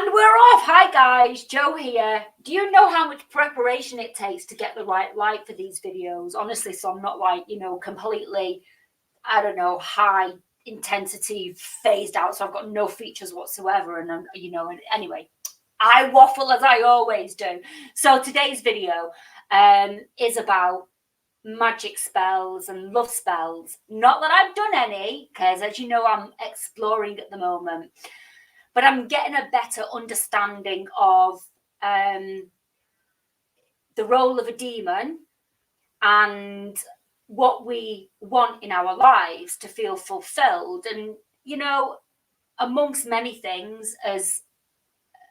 And we're off. Hi guys, Joe here. Do you know how much preparation it takes to get the right light for these videos? Honestly, so I'm not like, completely, I don't know, high intensity phased out. So I've got no features whatsoever. And, and anyway, I waffle as I always do. So today's video is about magic spells and love spells. Not that I've done any, because as you know, I'm exploring at the moment. But I'm getting a better understanding of the role of a demon and what we want in our lives to feel fulfilled. And, amongst many things, as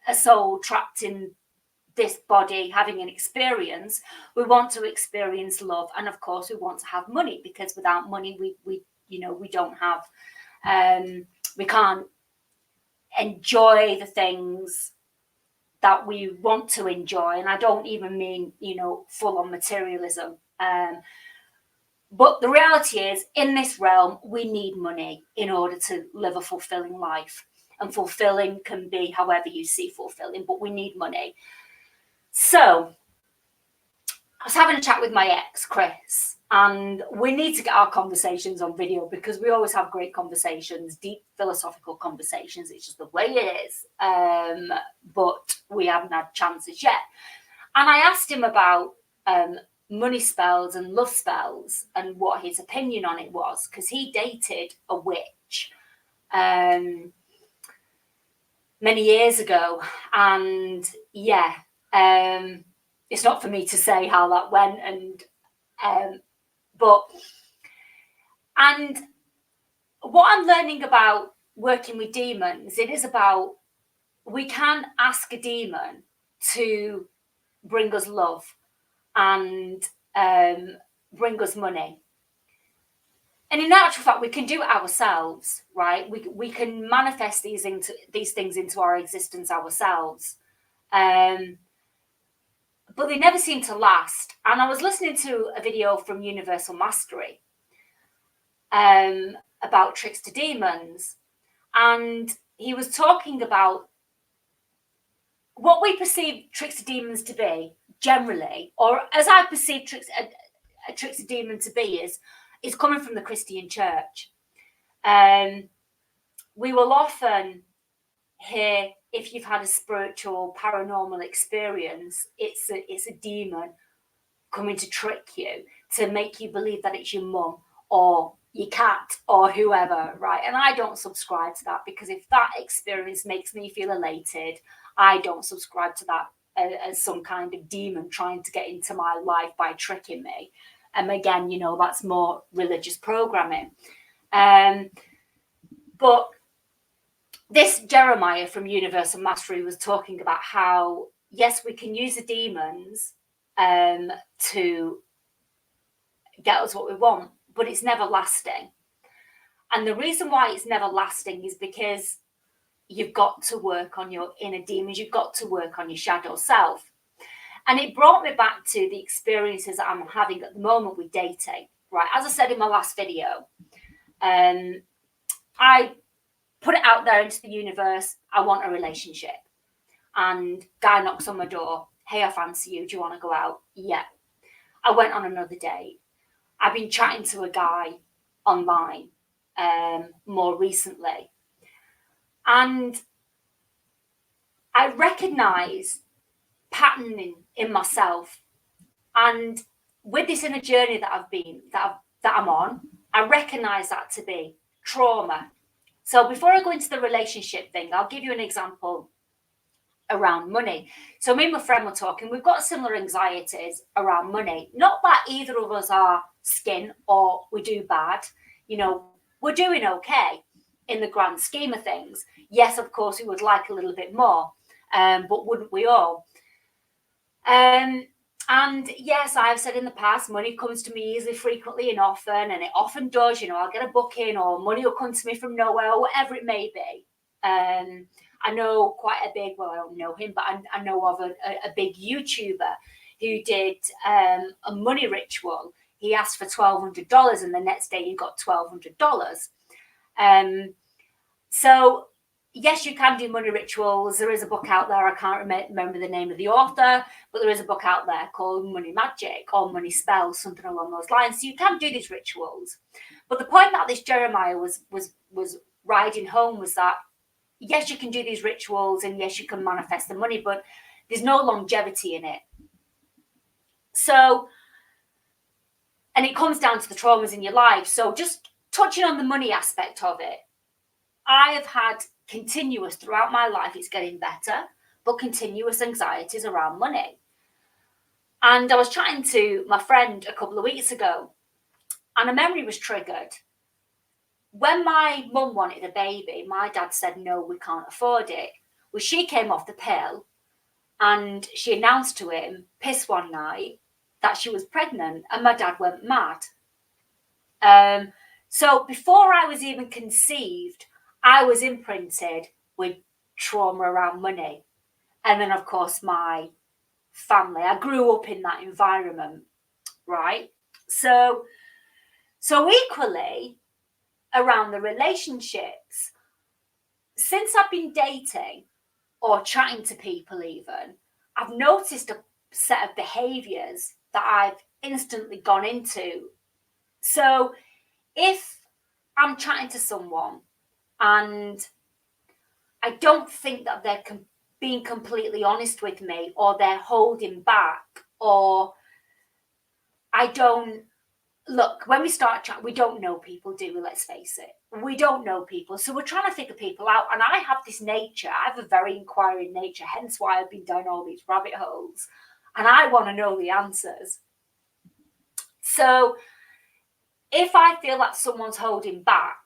a soul trapped in this body having an experience, we want to experience love. And of course, we want to have money, because without money, we don't have, we can't enjoy the things that we want to enjoy. And I don't even mean, full on materialism. But the reality is, in this realm, we need money in order to live a fulfilling life. And fulfilling can be however you see fulfilling, but we need money. So I was having a chat with my ex, Chris, and we need to get our conversations on video, because we always have great conversations, deep philosophical conversations. It's just the way it is. But we haven't had chances yet. And I asked him about money spells and love spells and what his opinion on it was, because he dated a witch many years ago. And yeah, it's not for me to say how that went, and what I'm learning about working with demons, it is about, we can ask a demon to bring us love and bring us money. And in actual fact, we can do it ourselves, right? We can manifest these things into our existence ourselves. But they never seem to last. And I was listening to a video from Universal Mastery about trickster demons. And he was talking about what we perceive trickster demons to be generally, or as I perceive a trickster demon to be, is coming from the Christian church. We will often hear, if you've had a spiritual paranormal experience, it's a demon coming to trick you, to make you believe that it's your mum or your cat or whoever, right? And I don't subscribe to that, because if that experience makes me feel elated, I don't subscribe to that as some kind of demon trying to get into my life by tricking me. And again, that's more religious programming. But this Jeremiah from Universal Mastery was talking about how, yes, we can use the demons to get us what we want, but it's never lasting. And the reason why it's never lasting is because you've got to work on your inner demons. You've got to work on your shadow self. And it brought me back to the experiences that I'm having at the moment with dating, right? As I said in my last video, I put it out there into the universe. I want a relationship. And guy knocks on my door. Hey, I fancy you. Do you want to go out? Yeah. I went on another date. I've been chatting to a guy online more recently. And I recognize patterning in myself. And with this inner journey that I'm on, I recognize that to be trauma. So before I go into the relationship thing, I'll give you an example around money. So me and my friend were talking. We've got similar anxieties around money. Not that either of us are skin or we do bad. We're doing okay in the grand scheme of things. Yes, of course, we would like a little bit more, but wouldn't we all? And yes, I've said in the past, money comes to me easily, frequently and often, and it often does. I'll get a booking, or money will come to me from nowhere, or whatever it may be. I know quite a big, well, I don't know him, but I know of a big YouTuber who did a money ritual. He asked for $1,200, and the next day he got $1,200. So yes, you can do money rituals. There is a book out there. I can't remember the name of the author, but there is a book out there called Money Magick or Money Spells, something along those lines. So you can do these rituals. But the point that this Jeremiah was riding home was that, yes, you can do these rituals and yes, you can manifest the money, but there's no longevity in it. So, and it comes down to the traumas in your life. So just touching on the money aspect of it, I have had continuous throughout my life, it's getting better, but continuous anxieties around money. And I was chatting to my friend a couple of weeks ago, and a memory was triggered. When my mum wanted a baby, my dad said, no, we can't afford it. Well, she came off the pill and she announced to him, pissed one night, that she was pregnant, and my dad went mad. So before I was even conceived, I was imprinted with trauma around money. And then, of course, my family. I grew up in that environment, right? So equally, around the relationships, since I've been dating or chatting to people even, I've noticed a set of behaviours that I've instantly gone into. So if I'm chatting to someone and I don't think that they're being completely honest with me, or they're holding back, or I don't look, when we start chatting, we don't know people, do we? Let's face it. We don't know people. So we're trying to figure people out. And I have this nature. I have a very inquiring nature, hence why I've been down all these rabbit holes. And I want to know the answers. So if I feel that someone's holding back,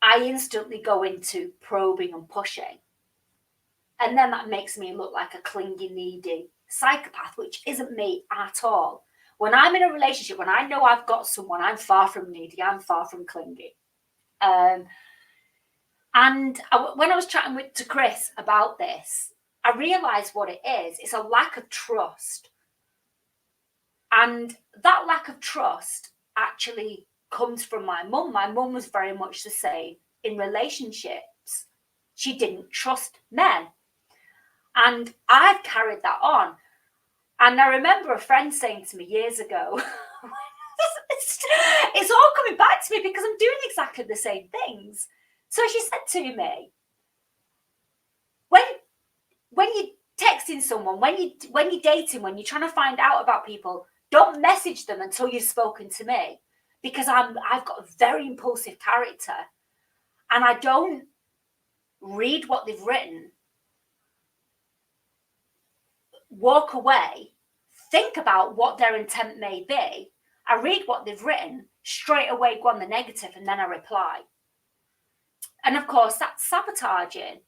I instantly go into probing and pushing. And then that makes me look like a clingy, needy psychopath, which isn't me at all. When I'm in a relationship, when I know I've got someone, I'm far from needy, I'm far from clingy. When I was chatting to Chris about this, I realised what it is. It's a lack of trust. And that lack of trust actually comes from my mum. My mum was very much the same in relationships. She didn't trust men. And I've carried that on. And I remember a friend saying to me years ago, it's all coming back to me because I'm doing exactly the same things. So she said to me, when you're texting someone, when you're dating, when you're trying to find out about people, don't message them until you've spoken to me, because I've got a very impulsive character and I don't read what they've written, walk away, think about what their intent may be. I read what they've written, straight away go on the negative, and then I reply. And of course, that's sabotaging.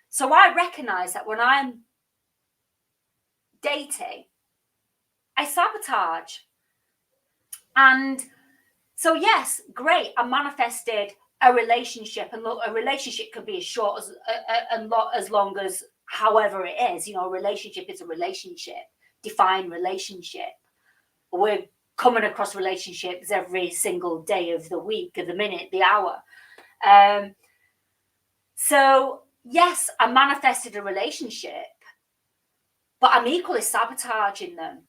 So I recognize that when I'm dating, I sabotage. And so, yes, great, I manifested a relationship, and look, a relationship can be as short as as long as however it is. You know, a relationship is a relationship. Define relationship. We're coming across relationships every single day of the week, of the minute, the hour. So yes, I manifested a relationship, but I'm equally sabotaging them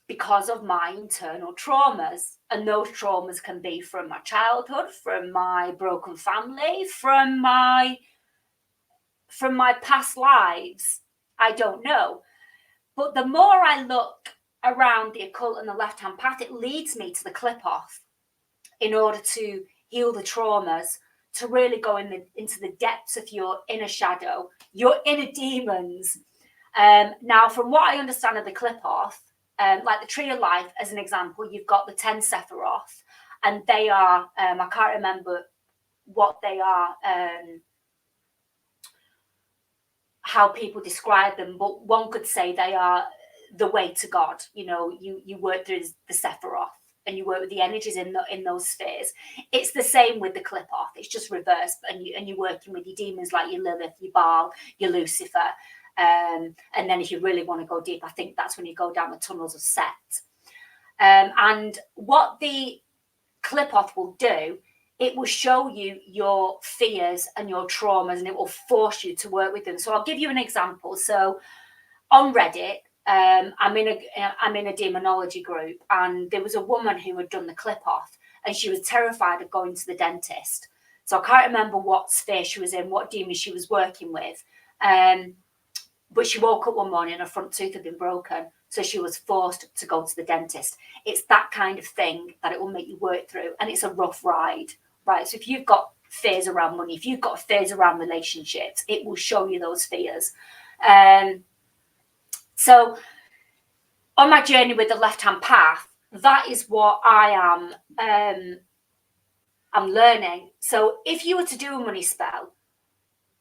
because of my internal traumas. And those traumas can be from my childhood, from my broken family, from my past lives. I don't know. But the more I look around the occult and the left-hand path, it leads me to the clip-off in order to heal the traumas, to really go into the depths of your inner shadow, your inner demons. Now, from what I understand of the clip-off, like the Tree of Life, as an example, you've got the 10 Sephiroth, and they are, I can't remember what they are, how people describe them, but one could say they are the way to God. You know, you work through the Sephiroth and you work with the energies in those spheres. It's the same with the clip-off. It's just reversed, and you're working with your demons like your Lilith, your Baal, your Lucifer. And then if you really want to go deep, I think that's when you go down the tunnels of Set. And what the clip-off will do it will show you your fears and your traumas, and it will force you to work with them. So I'll give you an example. So on Reddit, I'm in a demonology group, and there was a woman who had done the clip off, and she was terrified of going to the dentist. So I can't remember what sphere she was in, what demon she was working with. But she woke up one morning and her front tooth had been broken. So she was forced to go to the dentist. It's that kind of thing that it will make you work through. And it's a rough ride, right? So if you've got fears around money, if you've got fears around relationships, it will show you those fears. So on my journey with the left-hand path, that is what I am I'm learning. So if you were to do a money spell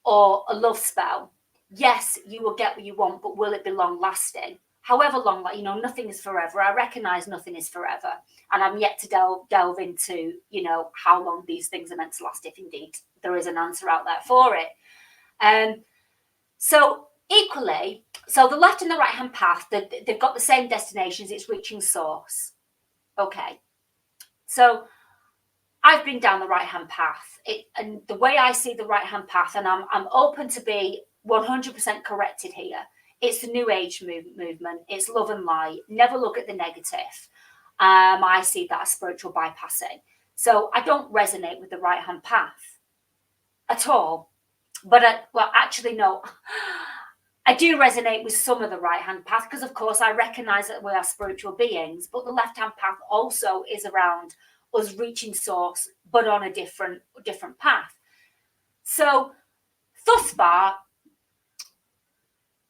or a love spell, yes, you will get what you want, but will it be long lasting? However long, like, nothing is forever. I recognize nothing is forever. And I'm yet to delve into, how long these things are meant to last, if indeed there is an answer out there for it. So equally, so the left and the right hand path, they've got the same destinations. It's reaching source. Okay. So I've been down the right hand path. And the way I see the right hand path, and I'm open to be 100% corrected here. It's the New Age movement. It's love and light. Never look at the negative. I see that as spiritual bypassing. So I don't resonate with the right hand path at all. But actually, no. I do resonate with some of the right hand path because, of course, I recognize that we are spiritual beings. But the left hand path also is around us reaching source, but on a different path. So thus far,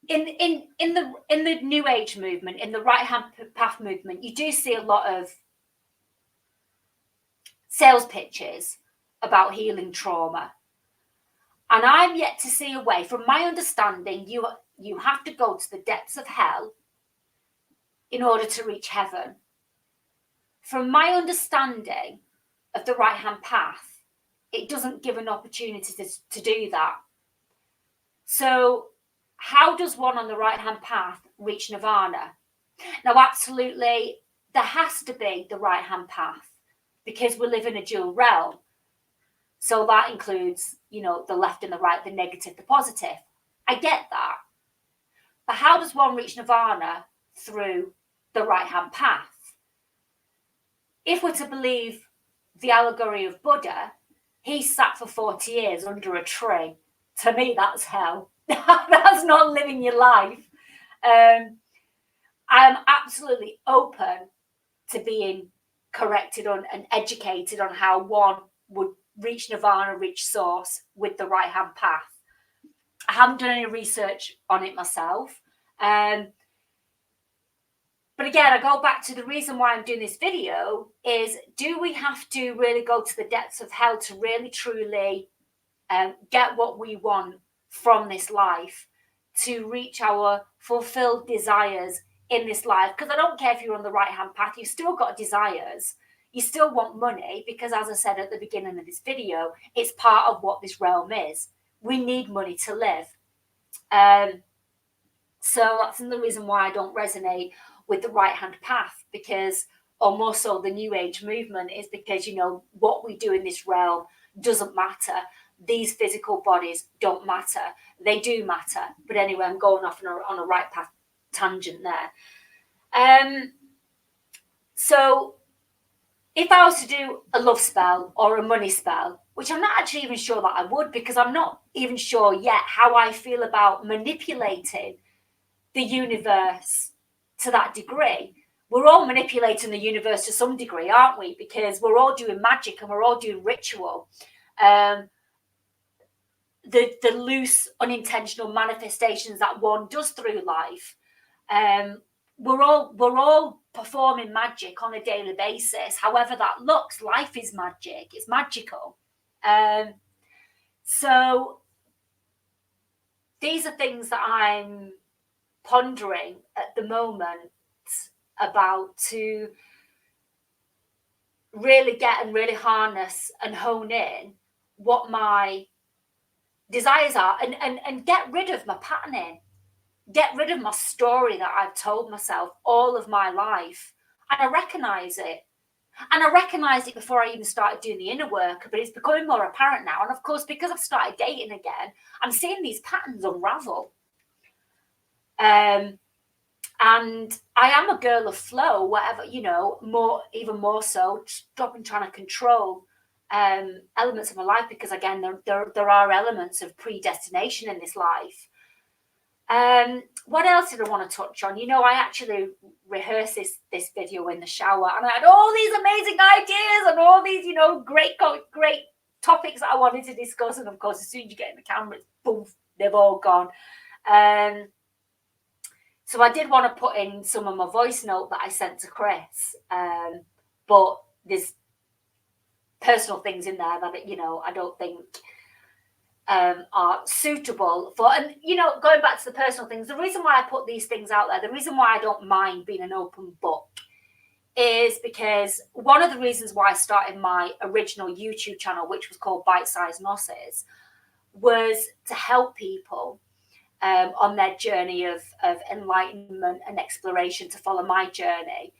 in the New Age movement, in the right hand path movement, you do see a lot of sales pitches about healing trauma. And I'm yet to see a way, from my understanding, you have to go to the depths of hell in order to reach heaven. From my understanding of the right hand path, it doesn't give an opportunity to do that. So how does one on the right hand path reach nirvana? Now, absolutely, there has to be the right hand path because we live in a dual realm. So that includes, the left and the right, the negative, the positive. I get that. But how does one reach nirvana through the right hand path? If we're to believe the allegory of Buddha, he sat for 40 years under a tree. To me, that's hell. That's not living your life. I am absolutely open to being corrected on and educated on how one would reach nirvana, reach source with the right hand path. I haven't done any research on it myself. But again, I go back to the reason why I'm doing this video is, do we have to really go to the depths of hell to really, truly get what we want from this life, to reach our fulfilled desires in this life? Because I don't care if you're on the right-hand path, you've still got desires. You still want money because, as I said at the beginning of this video, it's part of what this realm is. We need money to live. So that's another reason why I don't resonate with the right-hand path, because, or more so the New Age movement, is because, what we do in this realm doesn't matter. These physical bodies don't matter. They do matter. But anyway, I'm going off on a right path tangent there. So if I was to do a love spell or a money spell, which I'm not actually even sure that I would, because I'm not even sure yet how I feel about manipulating the universe to that degree. We're all manipulating the universe to some degree, aren't we? Because we're all doing magic and we're all doing ritual. The loose, unintentional manifestations that one does through life. We're all performing magic on a daily basis. However that looks, life is magic. It's magical. So these are things that I'm pondering at the moment about, to really get and really harness and hone in what my desires are, and get rid of my patterning, get rid of my story that I've told myself all of my life. And I recognize it. And I recognised it before I even started doing the inner work, but it's becoming more apparent now. And of course, because I've started dating again, I'm seeing these patterns unravel. And I am a girl of flow, whatever, you know, even more so, stopping trying to control elements of my life, because again, there are elements of predestination in this life. What else did I want to touch on? You know, I actually rehearsed this video in the shower, and I had all these amazing ideas and all these, you know, great topics that I wanted to discuss. And of course, as soon as you get in the camera, it's boom, they've all gone. So I did want to put in some of my voice note that I sent to Chris, but there's personal things in there that, you know, I don't think are suitable for. And, you know, going back to the personal things, the reason why I put these things out there, the reason why I don't mind being an open book, is because one of the reasons why I started my original YouTube channel, which was called Bite Size Gnosis, was to help people on their journey of enlightenment and exploration, to follow my journey.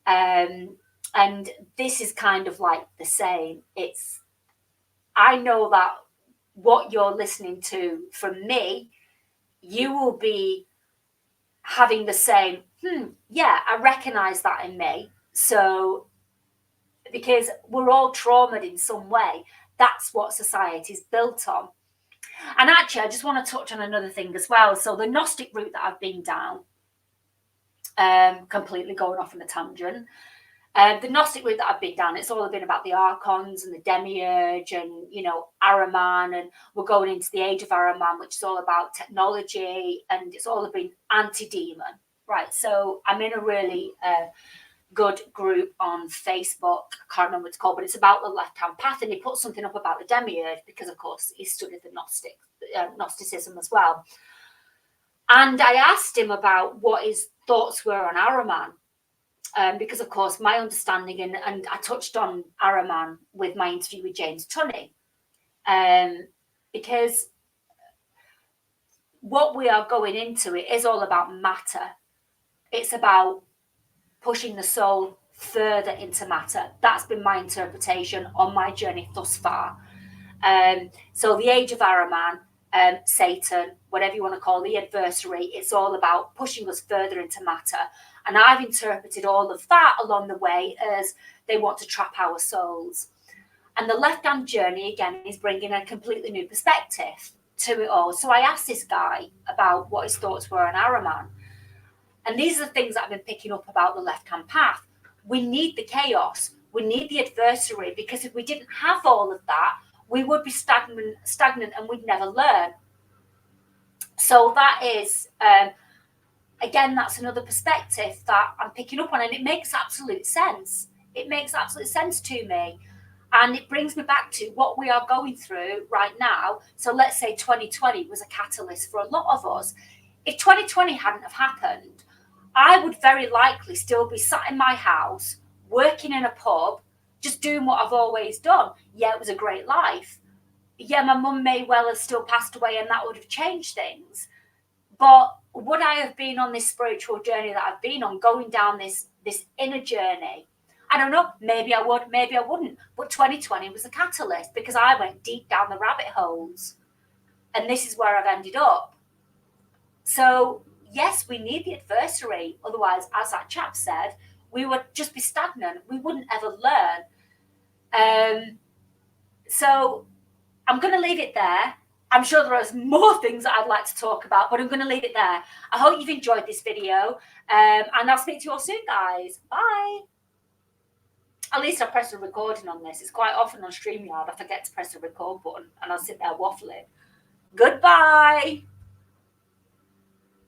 And this is kind of like the same. I know that what you're listening to from me, you will be having the same, yeah, I recognize that in me. So, because we're all traumatized in some way, that's what society is built on. And actually, I just want to touch on another thing as well. So the Gnostic route that I've been down, completely going off on a tangent. The Gnostic route that I've been down, it's all been about the Archons and the Demiurge and, you know, Ahriman. And we're going into the Age of Ahriman, which is all about technology. And it's all been anti-demon. Right. So I'm in a really good group on Facebook. I can't remember what it's called, but it's about the left-hand path. And he put something up about the Demiurge because, of course, he studied the Gnosticism as well. And I asked him about what his thoughts were on Ahriman. Because, of course, my understanding, and I touched on Ahriman with my interview with James Tunney, because what we are going into, it is all about matter. It's about pushing the soul further into matter. That's been my interpretation on my journey thus far. So the Age of Ahriman, Satan, whatever you want to call the adversary, it's all about pushing us further into matter. And I've interpreted all of that along the way as they want to trap our souls. And the left-hand journey, again, is bringing a completely new perspective to it all. So I asked this guy about what his thoughts were on Ahriman. And these are the things that I've been picking up about the left-hand path. We need the chaos. We need the adversary, because if we didn't have all of that, we would be stagnant and we'd never learn. So that is, again, that's another perspective that I'm picking up on, and it makes absolute sense. It makes absolute sense to me. And it brings me back to what we are going through right now. So let's say 2020 was a catalyst for a lot of us. If 2020 hadn't have happened, I would very likely still be sat in my house, working in a pub, just doing what I've always done. Yeah, it was a great life. Yeah, my mum may well have still passed away, and that would have changed things. But would I have been on this spiritual journey that I've been on, going down this inner journey? I don't know. Maybe I would, maybe I wouldn't. But 2020 was a catalyst, because I went deep down the rabbit holes. And this is where I've ended up. So, yes, we need the adversary. Otherwise, as that chap said, we would just be stagnant. We wouldn't ever learn. So I'm going to leave it there. I'm sure there are more things that I'd like to talk about, but I'm going to leave it there. I hope you've enjoyed this video, and I'll speak to you all soon, guys. Bye. At least I pressed a recording on this. It's quite often on StreamYard I forget to press the record button, and I'll sit there waffling. Goodbye.